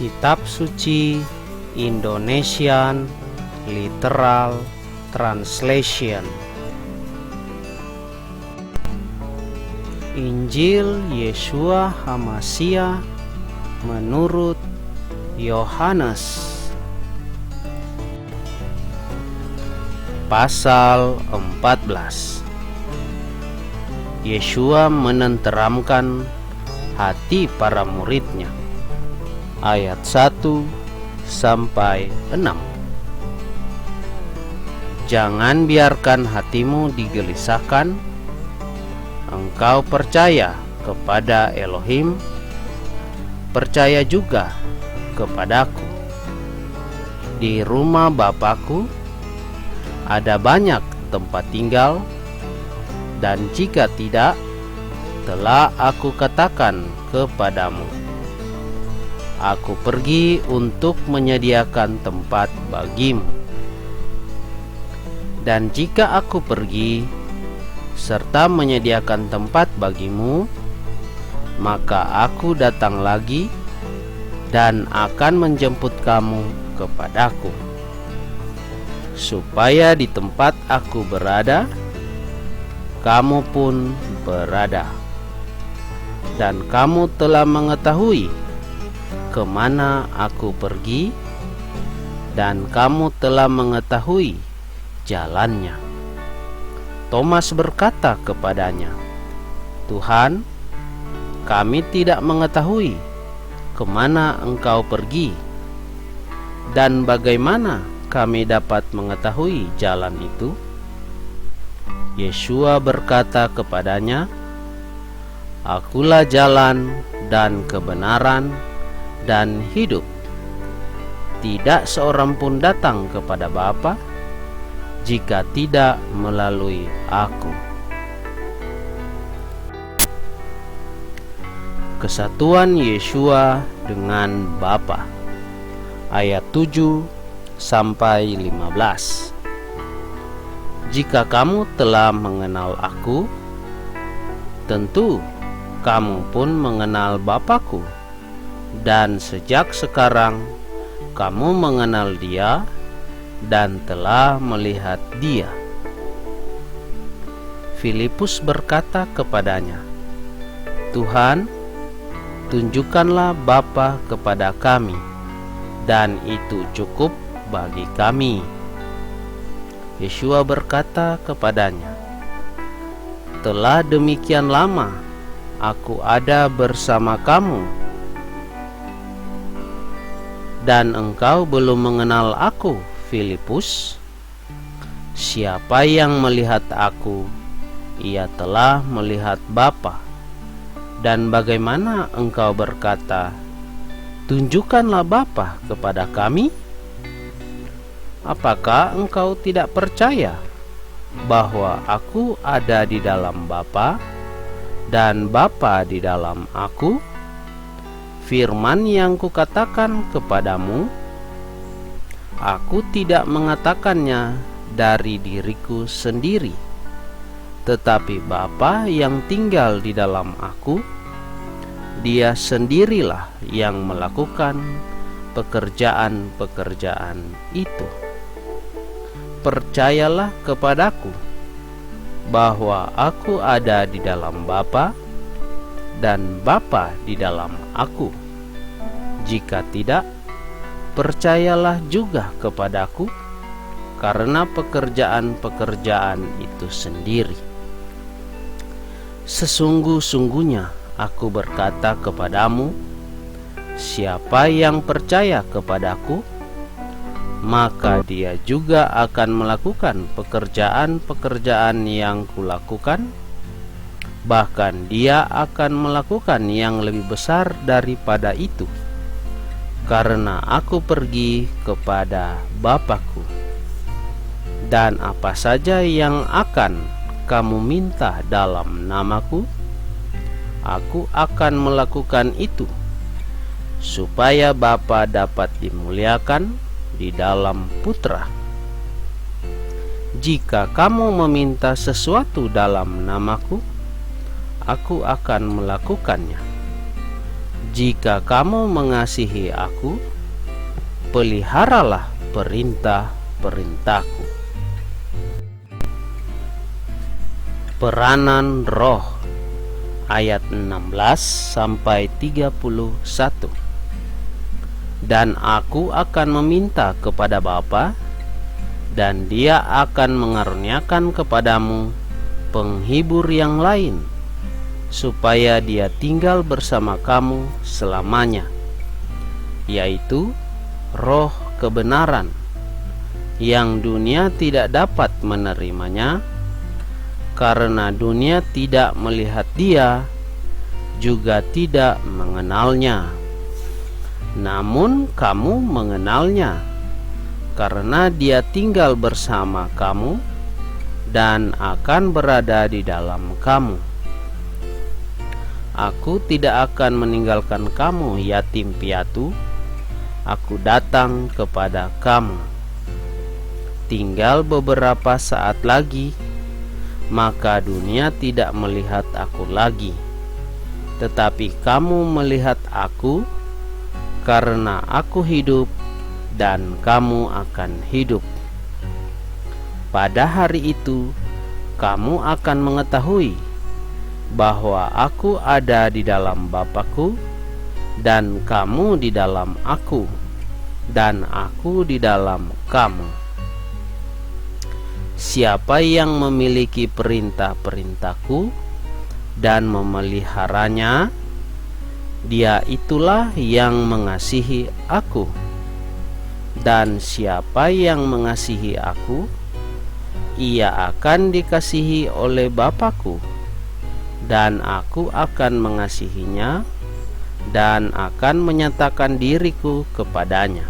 Kitab Suci Indonesian Literal Translation. Injil Yeshua HaMasiah menurut Yohanes pasal 14. Yeshua menenteramkan hati para muridnya. Ayat 1 sampai 6. Jangan biarkan hatimu digelisahkan. Engkau percaya kepada Elohim, percaya juga kepadaku. Di rumah Bapakku ada banyak tempat tinggal, dan jika tidak, telah aku katakan kepadamu. Aku pergi untuk menyediakan tempat bagimu. Dan jika aku pergi serta menyediakan tempat bagimu, maka aku datang lagi dan akan menjemput kamu kepadaku, supaya di tempat aku berada, kamu pun berada. Dan kamu telah mengetahui kemana aku pergi, dan kamu telah mengetahui jalannya. Thomas berkata kepadanya, Tuhan, kami tidak mengetahui kemana engkau pergi, dan bagaimana kami dapat mengetahui jalan itu? Yeshua berkata kepadanya, Akulah jalan dan kebenaran dan hidup. Tidak seorang pun datang kepada Bapa jika tidak melalui aku. Kesatuan Yeshua dengan Bapa. Ayat 7 sampai 15. Jika kamu telah mengenal aku, tentu kamu pun mengenal Bapakku. Dan sejak sekarang kamu mengenal Dia dan telah melihat Dia. Filipus berkata kepadanya, Tuhan, tunjukkanlah Bapa kepada kami, dan itu cukup bagi kami. Yeshua berkata kepadanya, telah demikian lama aku ada bersama kamu, dan engkau belum mengenal aku, Filipus? Siapa yang melihat aku, ia telah melihat Bapa. Dan bagaimana engkau berkata, tunjukkanlah Bapa kepada kami? Apakah engkau tidak percaya bahwa aku ada di dalam Bapa dan Bapa di dalam aku? Firman yang kukatakan kepadamu, aku tidak mengatakannya dari diriku sendiri, tetapi Bapa yang tinggal di dalam aku, Dia sendirilah yang melakukan pekerjaan-pekerjaan itu. Percayalah kepadaku bahwa aku ada di dalam Bapa dan Bapa di dalam aku. Jika tidak, percayalah juga kepadaku karena pekerjaan-pekerjaan itu sendiri. Sesungguh-sungguhnya aku berkata kepadamu, siapa yang percaya kepadaku, maka dia juga akan melakukan pekerjaan-pekerjaan yang kulakukan. Bahkan dia akan melakukan yang lebih besar daripada itu, karena aku pergi kepada Bapakku. Dan apa saja yang akan kamu minta dalam namaku, aku akan melakukan itu, supaya Bapa dapat dimuliakan di dalam Putra. Jika kamu meminta sesuatu dalam namaku, aku akan melakukannya. Jika kamu mengasihi aku, peliharalah perintah-perintahku. Peranan roh ayat 16-31. Dan aku akan meminta kepada Bapa, dan Dia akan mengaruniakan kepadamu penghibur yang lain, supaya Dia tinggal bersama kamu selamanya, yaitu Roh kebenaran, yang dunia tidak dapat menerimanya, karena dunia tidak melihat Dia, juga tidak mengenalnya. Namun kamu mengenalnya, karena Dia tinggal bersama kamu dan akan berada di dalam kamu. Aku tidak akan meninggalkan kamu yatim piatu. Aku datang kepada kamu. Tinggal beberapa saat lagi, maka dunia tidak melihat aku lagi, tetapi kamu melihat aku, karena aku hidup dan kamu akan hidup. Pada hari itu kamu akan mengetahui bahwa aku ada di dalam Bapa-Ku, dan kamu di dalam aku, dan aku di dalam kamu. Siapa yang memiliki perintah-perintahku dan memeliharanya, dia itulah yang mengasihi aku. Dan siapa yang mengasihi aku, ia akan dikasihi oleh Bapa-Ku, dan aku akan mengasihinya dan akan menyatakan diriku kepadanya.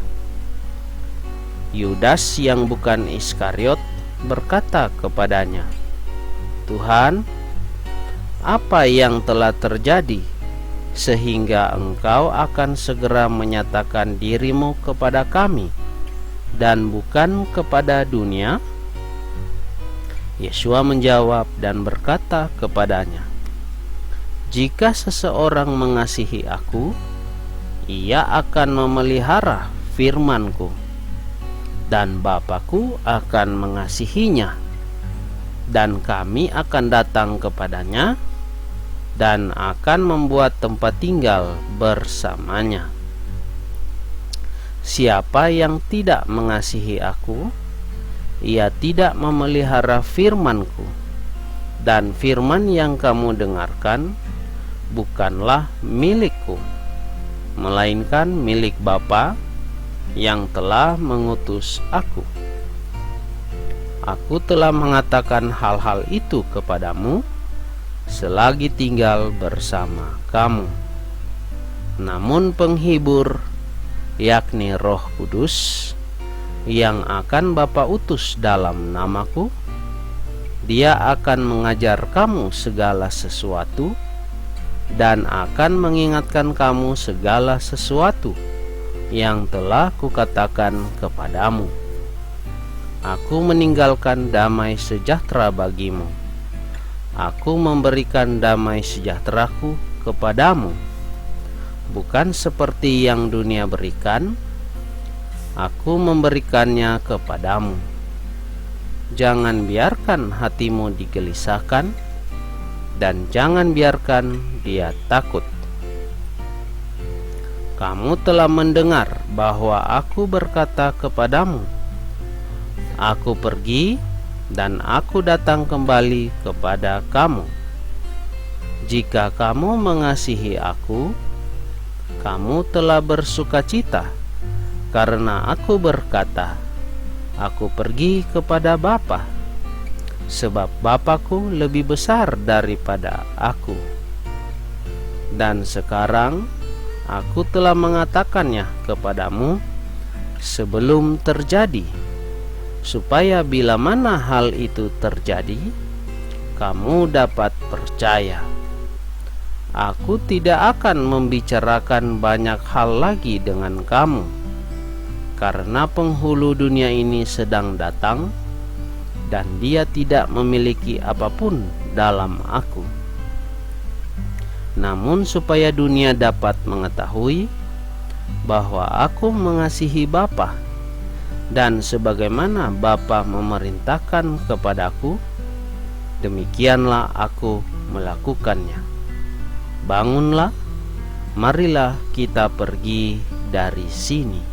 Yudas yang bukan Iskariot berkata kepadanya, Tuhan, apa yang telah terjadi sehingga engkau akan segera menyatakan dirimu kepada kami dan bukan kepada dunia? Yesua menjawab dan berkata kepadanya, jika seseorang mengasihi aku, ia akan memelihara firman-Ku, dan Bapa-Ku akan mengasihinya, dan kami akan datang kepadanya dan akan membuat tempat tinggal bersamanya. Siapa yang tidak mengasihi aku, ia tidak memelihara firman-Ku, dan firman yang kamu dengarkan bukanlah milik-Ku, melainkan milik Bapa yang telah mengutus aku. Aku telah mengatakan hal-hal itu kepadamu selagi tinggal bersama kamu. Namun penghibur, yakni Roh Kudus, yang akan Bapa utus dalam namaku, Dia akan mengajar kamu segala sesuatu dan akan mengingatkan kamu segala sesuatu yang telah kukatakan kepadamu. Aku meninggalkan damai sejahtera bagimu. Aku memberikan damai sejahteraku kepadamu, bukan seperti yang dunia berikan. Aku memberikannya kepadamu. Jangan biarkan hatimu digelisahkan, dan jangan biarkan dia takut. Kamu telah mendengar bahwa aku berkata kepadamu, aku pergi dan aku datang kembali kepada kamu. Jika kamu mengasihi aku, kamu telah bersukacita, karena aku berkata, aku pergi kepada Bapa, sebab Bapa-Ku lebih besar daripada aku. Dan sekarang aku telah mengatakannya kepadamu sebelum terjadi, supaya bila mana hal itu terjadi, kamu dapat percaya. Aku tidak akan membicarakan banyak hal lagi dengan kamu, karena penghulu dunia ini sedang datang, dan dia tidak memiliki apapun dalam aku. namun supaya dunia dapat mengetahui bahwa aku mengasihi Bapa, dan sebagaimana Bapa memerintahkan kepadaku, demikianlah aku melakukannya. Bangunlah, marilah kita pergi dari sini.